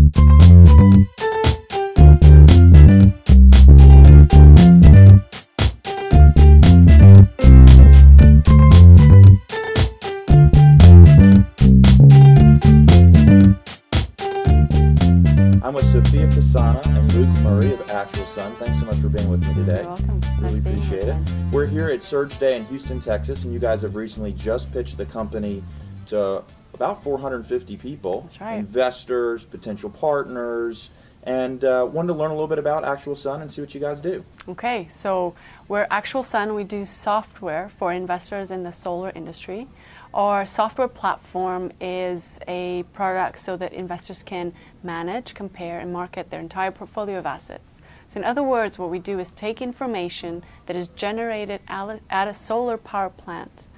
I'm with AcutalSun and Luke Murray of AcutalSun. Thanks so much for being with me today. You're welcome. Really Nice appreciate being it. here. We're here at Surge Day in Houston, Texas, and you guys have recently just pitched the company to about 450 people. That's right. Investors, potential partners, and wanted to learn a little bit about AcutalSun and see what you guys do. Okay, so we're AcutalSun. We do software for investors in the solar industry. Our software platform is a product so that investors can manage, compare, and market their entire portfolio of assets. So in other words, what we do is take information that is generated at a solar power plant,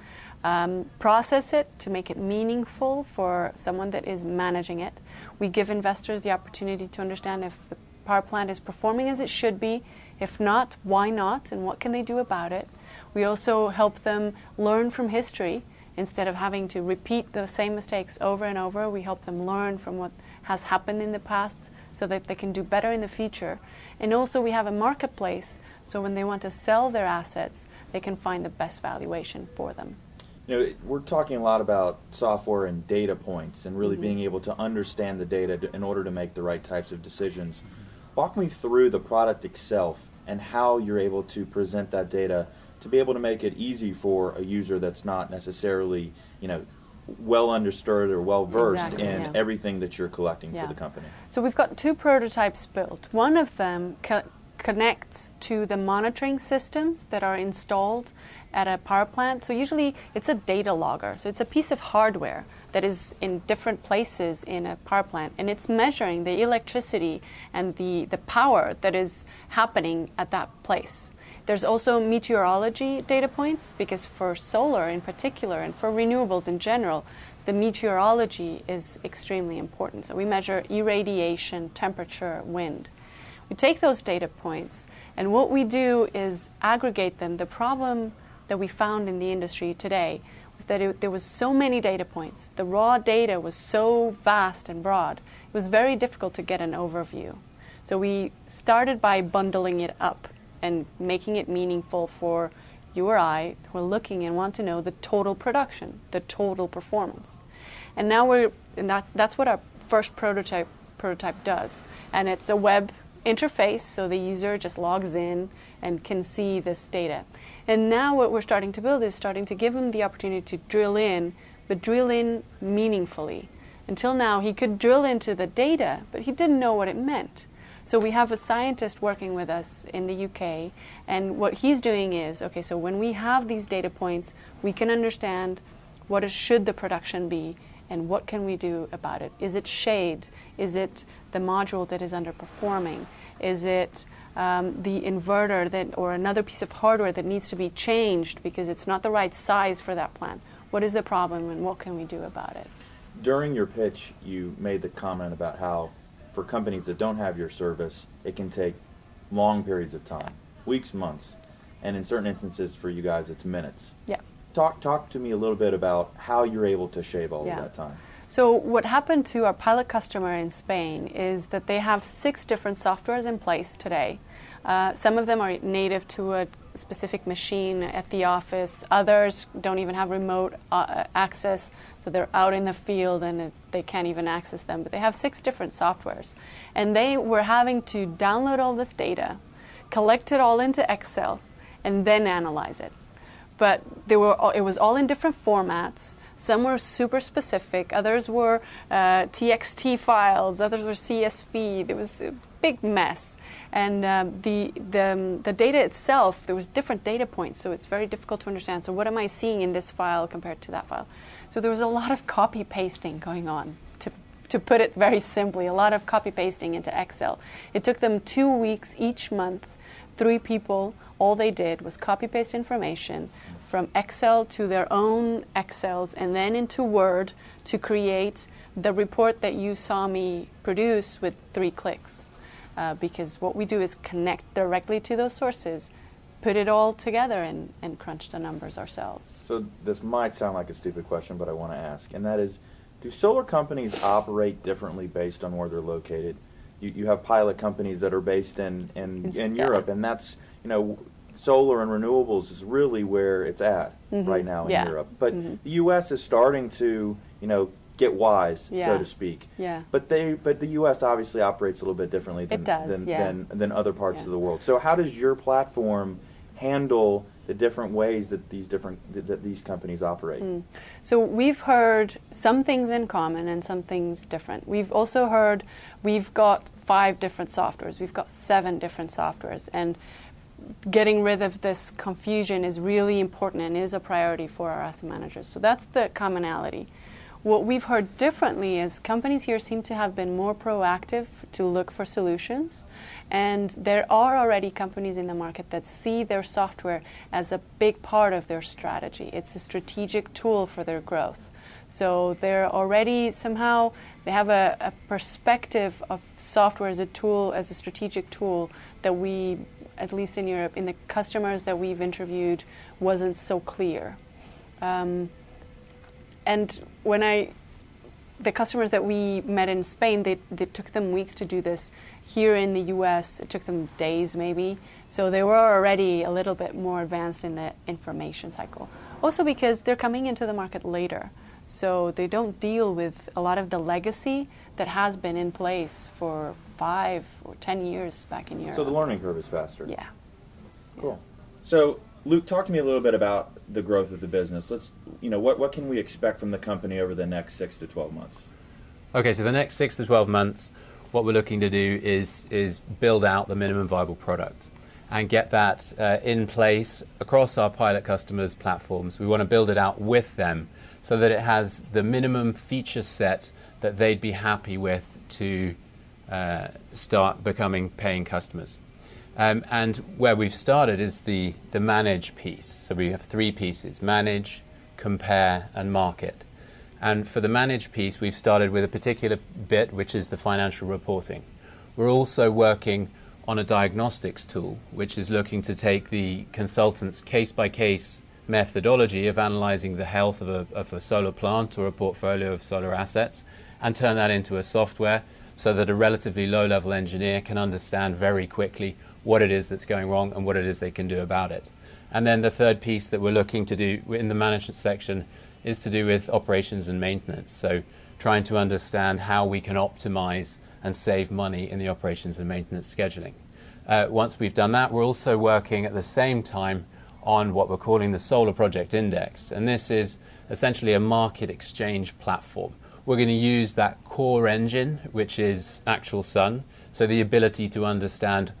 process it to make it meaningful for someone that is managing it. We give investors the opportunity to understand if the power plant is performing as it should be. If not, why not, and what can they do about it? We also help them learn from history. Instead of having to repeat the same mistakes over and over, we help them learn from what has happened in the past so that they can do better in the future. And also we have a marketplace, so when they want to sell their assets, they can find the best valuation for them. You know, we're talking a lot about software and data points and really being able to understand the data in order to make the right types of decisions. Walk me through the product itself and how you're able to present that data to be able to make it easy for a user that's not necessarily, well understood or well versed in everything that you're collecting for the company. So we've got two prototypes built. One of them connects to the monitoring systems that are installed at a power plant. So usually it's a data logger. So it's a piece of hardware that is in different places in a power plant, and it's measuring the electricity and the power that is happening at that place. There's also meteorology data points, because for solar in particular and for renewables in general, the meteorology is extremely important. So we measure irradiation, temperature, wind. We take those data points, and what we do is aggregate them. The problem that we found in the industry today was that there was so many data points. The raw data was so vast and broad. It was very difficult to get an overview. So we started by bundling it up and making it meaningful for you or I who are looking and want to know the total production, the total performance. And now that's what our first prototype does. And it's a web interface, so the user just logs in and can see this data. And now what we're starting to build is starting to give him the opportunity to drill in, but drill in meaningfully. Until now, he could drill into the data, but he didn't know what it meant. So we have a scientist working with us in the UK, and what he's doing is, okay, so when we have these data points, we can understand should the production be, and what can we do about it? Is it shade? Is it the module that is underperforming? Is it the inverter or another piece of hardware that needs to be changed because it's not the right size for that plant? What is the problem, and what can we do about it? During your pitch, you made the comment about how for companies that don't have your service, it can take long periods of time, weeks, months, and in certain instances for you guys, it's minutes. Yeah. Talk to me a little bit about how you're able to shave all of that time. So what happened to our pilot customer in Spain is that they have 6 different softwares in place today. Some of them are native to a specific machine at the office. Others don't even have remote access, so they're out in the field and they can't even access them. But they have 6 different softwares. And they were having to download all this data, collect it all into Excel, and then analyze it. But it was all in different formats. Some were super specific, others were TXT files, others were CSV. It was a big mess. And the data itself, there was different data points, so it's very difficult to understand. So what am I seeing in this file compared to that file? So there was a lot of copy-pasting going on, to put it very simply, a lot of copy-pasting into Excel. It took them 2 weeks each month, 3 people. All they did was copy-paste information from Excel to their own Excels and then into Word to create the report that you saw me produce with 3 clicks. Because what we do is connect directly to those sources, put it all together and crunch the numbers ourselves. So this might sound like a stupid question, but I want to ask, and that is, Do solar companies operate differently based on where they're located? You have pilot companies that are based in Europe, and that's, solar and renewables is really where it's at right now in Europe. But the U.S. is starting to, get wise, so to speak. Yeah. But the U.S. obviously operates a little bit differently than other parts of the world. So how does your platform handle the different ways that these companies operate? So we've heard some things in common and some things different. We've also heard we've got 5 different softwares. We've got 7 different softwares, and getting rid of this confusion is really important and is a priority for our asset managers. So that's the commonality. What we've heard differently is companies here seem to have been more proactive to look for solutions, and there are already companies in the market that see their software as a big part of their strategy. It's a strategic tool for their growth. So they're already somehow, they have a perspective of software as a tool, as a strategic tool that we, at least in Europe, in the customers that we've interviewed, wasn't so clear. And the customers that we met in Spain, they took them weeks to do this. Here in the US, it took them days maybe. So they were already a little bit more advanced in the information cycle. Also because they're coming into the market later. So they don't deal with a lot of the legacy that has been in place for 5 or 10 years back in Europe. So the learning curve is faster. Yeah. Cool. So Luke, talk to me a little bit about the growth of the business. What can we expect from the company over the next 6 to 12 months? Okay, so the next 6 to 12 months, what we're looking to do is build out the minimum viable product and get that in place across our pilot customers' platforms. We want to build it out with them so that it has the minimum feature set that they'd be happy with to start becoming paying customers. And where we've started is the manage piece. So we have 3 pieces: manage, compare, and market. And for the manage piece, we've started with a particular bit, which is the financial reporting. We're also working on a diagnostics tool, which is looking to take the consultant's case-by-case methodology of analyzing the health of a solar plant or a portfolio of solar assets and turn that into a software so that a relatively low-level engineer can understand very quickly what it is that's going wrong and what it is they can do about it. And then the third piece that we're looking to do in the management section is to do with operations and maintenance. So trying to understand how we can optimize and save money in the operations and maintenance scheduling. Once we've done that, we're also working at the same time on what we're calling the Solar Project Index. And this is essentially a market exchange platform. We're going to use that core engine, which is AcutalSun, so the ability to understand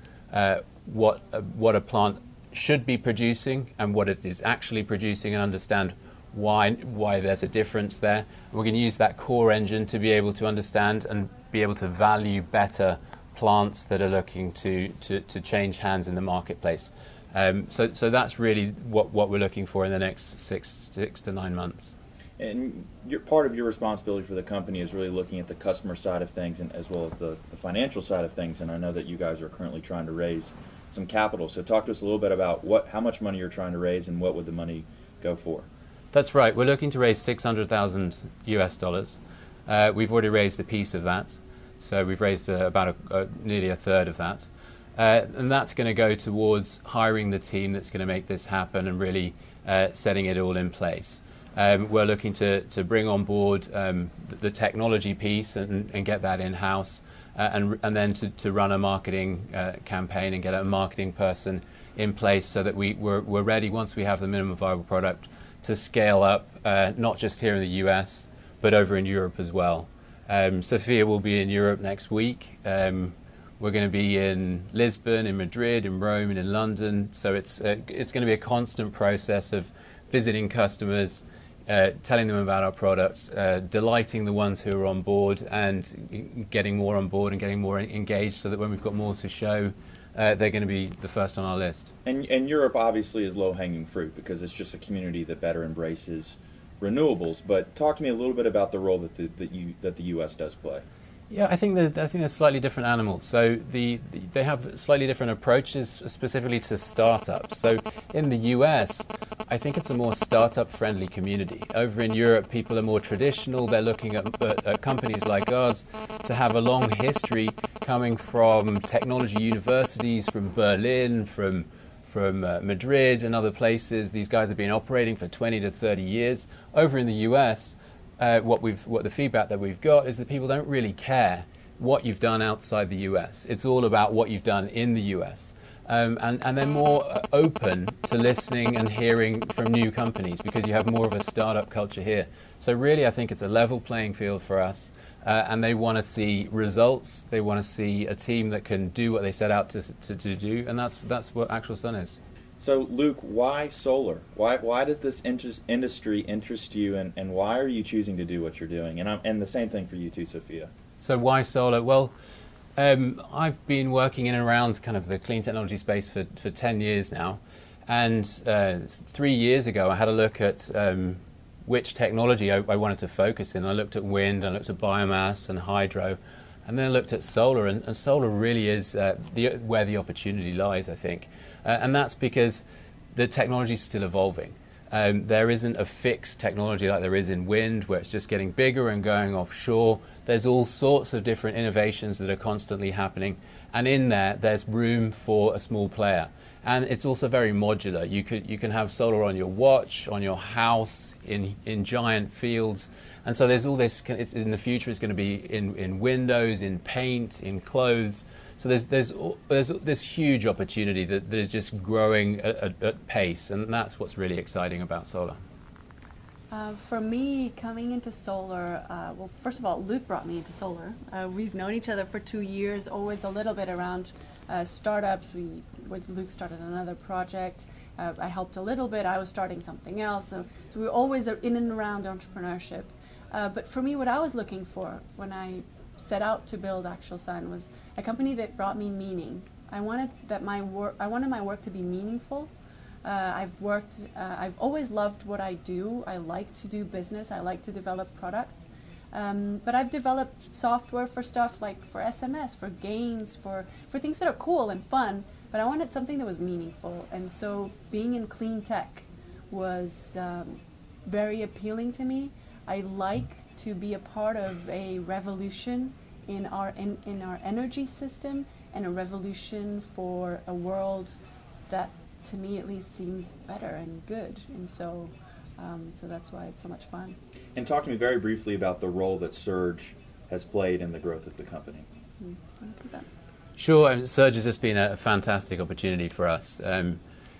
what a plant should be producing and what it is actually producing, and understand why there's a difference there. And we're going to use that core engine to be able to understand and be able to value better plants that are looking to change hands in the marketplace. So that's really what we're looking for in the next six to 9 months. And part of your responsibility for the company is really looking at the customer side of things and as well as the financial side of things. And I know that you guys are currently trying to raise some capital. So talk to us a little bit about how much money you're trying to raise and what would the money go for. That's right. We're looking to raise $600,000 US. We've already raised a piece of that. So we've raised about nearly a third of that. And that's going to go towards hiring the team that's going to make this happen and really setting it all in place. We're looking to bring on board the technology piece and get that in-house, and then to run a marketing campaign and get a marketing person in place so that we're ready once we have the minimum viable product to scale up, not just here in the US, but over in Europe as well. Sophia will be in Europe next week. We're going to be in Lisbon, in Madrid, in Rome, and in London. So it's going to be a constant process of visiting customers, telling them about our products, delighting the ones who are on board, and getting more on board and getting more engaged so that when we've got more to show, they're going to be the first on our list. And Europe obviously is low-hanging fruit because it's just a community that better embraces renewables. But talk to me a little bit about the role that the U.S. does play. Yeah, I think they're slightly different animals. So they have slightly different approaches, specifically to startups. So in the US, I think it's a more startup-friendly community. Over in Europe, people are more traditional. They're looking at companies like ours to have a long history coming from technology universities, from Berlin, from Madrid and other places. These guys have been operating for 20 to 30 years. Over in the US, what the feedback that we've got is that people don't really care what you've done outside the US. It's all about what you've done in the US. And they're more open to listening and hearing from new companies because you have more of a startup culture here. So really, I think it's a level playing field for us. And they want to see results. They want to see a team that can do what they set out to do. And that's what AcutalSun is. So, Luke, why solar? Why does this industry interest you, and why are you choosing to do what you're doing? And the same thing for you too, Sophia. So why solar? Well, I've been working in and around kind of the clean technology space for 10 years now. And 3 years ago, I had a look at which technology I wanted to focus in. I looked at wind, I looked at biomass and hydro, and then I looked at solar. And solar really is where the opportunity lies, I think. And that's because the technology is still evolving. There isn't a fixed technology like there is in wind, where it's just getting bigger and going offshore. There's all sorts of different innovations that are constantly happening. And in there's room for a small player. And it's also very modular. You can have solar on your watch, on your house, in giant fields. And so there's all this, in the future it's going to be in windows, in paint, in clothes. So there's this huge opportunity that is just growing at pace, and that's what's really exciting about solar. For me, coming into solar, well, first of all, Luke brought me into solar. We've known each other for 2 years, always a little bit around startups. Luke started another project. I helped a little bit. I was starting something else. So we were always in and around entrepreneurship. But for me, what I was looking for when I set out to build AcutalSun was a company that brought me meaning. I wanted my work to be meaningful. I've always loved what I do. I like to do business. I like to develop products. But I've developed software for stuff like for SMS, for games, for things that are cool and fun. But I wanted something that was meaningful. And so being in clean tech was very appealing to me. I like to be a part of a revolution in our energy system, and a revolution for a world that, to me at least, seems better and good. And so that's why it's so much fun. And talk to me very briefly about the role that Surge has played in the growth of the company. Sure, Surge has just been a fantastic opportunity for us.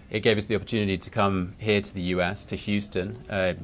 It gave us the opportunity to come here to the US, to Houston. I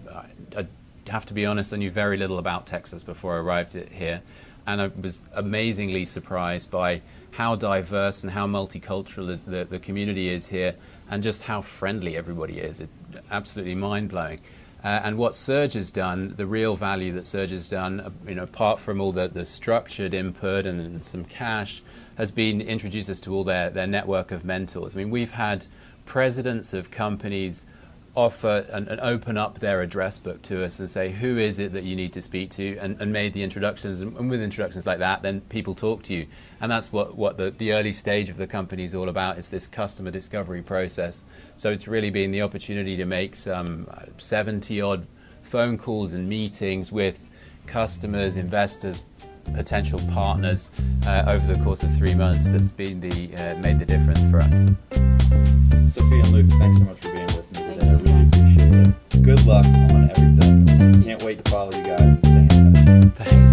have to be honest, I knew very little about Texas before I arrived here, and I was amazingly surprised by how diverse and how multicultural the community is here, and just how friendly everybody is. It's absolutely mind-blowing. And what Surge has done, the real value that Surge has done, apart from all the structured input and some cash, has been introduced us to all their network of mentors. I mean, we've had presidents of companies offer and open up their address book to us and say, who is it that you need to speak to, and made the introductions. And with introductions like that, then people talk to you. And that's what the early stage of the company is all about. It's this customer discovery process. So it's really been the opportunity to make some 70-odd phone calls and meetings with customers, investors, potential partners over the course of 3 months that's been made the difference for us. Sophia and Luke, thanks so much for being with me today. I really appreciate it. Good luck on everything. Can't wait to follow you guys and stay in touch. Thanks.